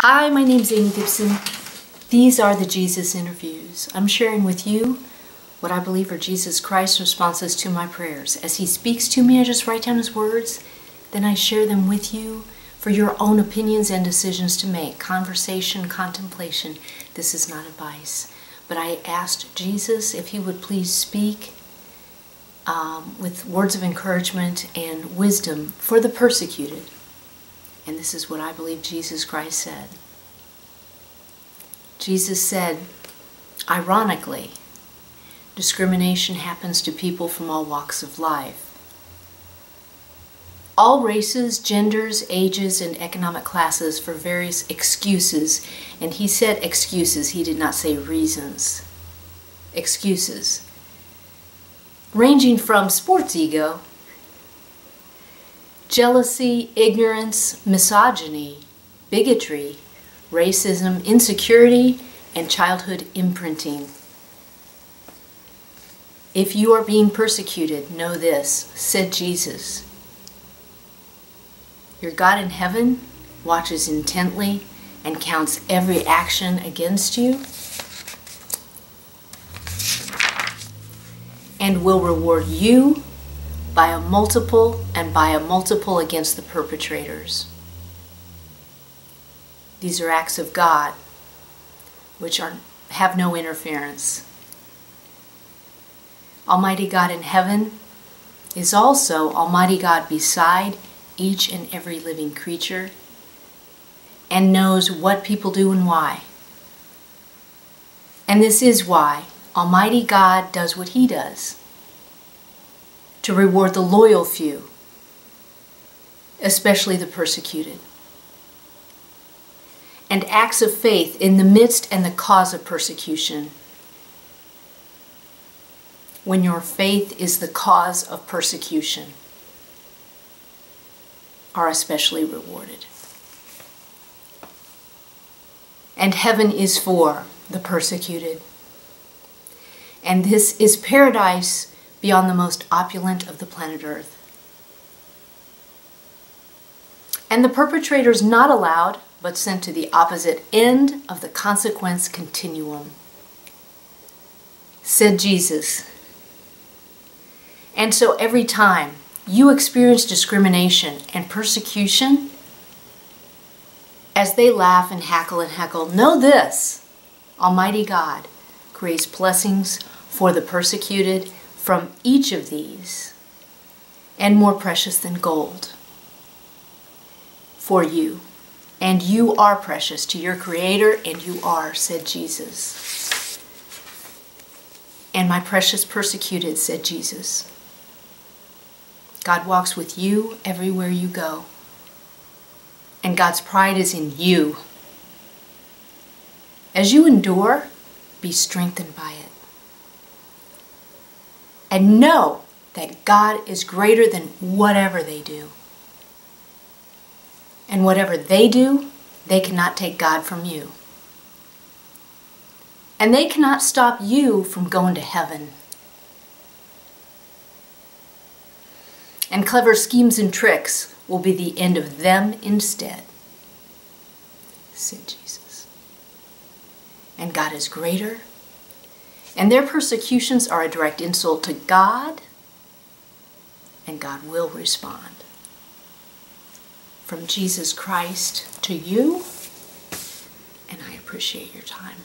Hi, my name's Amy Gibson. These are the Jesus Interviews. I'm sharing with you what I believe are Jesus Christ's responses to my prayers. As He speaks to me, I just write down His words, then I share them with you for your own opinions and decisions to make. Conversation, contemplation. This is not advice. But I asked Jesus if He would please speak with words of encouragement and wisdom for the persecuted. And this is what I believe Jesus Christ said. Jesus said, ironically, discrimination happens to people from all walks of life. All races, genders, ages, and economic classes for various excuses. And He said excuses, He did not say reasons. Excuses. Ranging from sports ego, jealousy, ignorance, misogyny, bigotry, racism, insecurity, and childhood imprinting. If you are being persecuted, know this, said Jesus. Your God in heaven watches intently and counts every action against you and will reward you by a multiple and by a multiple against the perpetrators. These are acts of God which have no interference. Almighty God in heaven is also Almighty God beside each and every living creature and knows what people do and why. And this is why Almighty God does what He does, to reward the loyal few, especially the persecuted. And acts of faith in the midst and the cause of persecution. When your faith is the cause of persecution, are especially rewarded. And heaven is for the persecuted. And this is paradise beyond the most opulent of the planet Earth. And the perpetrators not allowed, but sent to the opposite end of the consequence continuum, said Jesus. And so every time you experience discrimination and persecution, as they laugh and heckle, know this, Almighty God creates blessings for the persecuted from each of these, and more precious than gold for you. And you are precious to your Creator, and you are, said Jesus. And my precious persecuted, said Jesus. God walks with you everywhere you go. And God's pride is in you. As you endure, be strengthened by it. And know that God is greater than whatever they do. And whatever they do, they cannot take God from you. And they cannot stop you from going to heaven. And clever schemes and tricks will be the end of them instead, said Jesus. And God is greater, and their persecutions are a direct insult to God, and God will respond. From Jesus Christ to you, and I appreciate your time.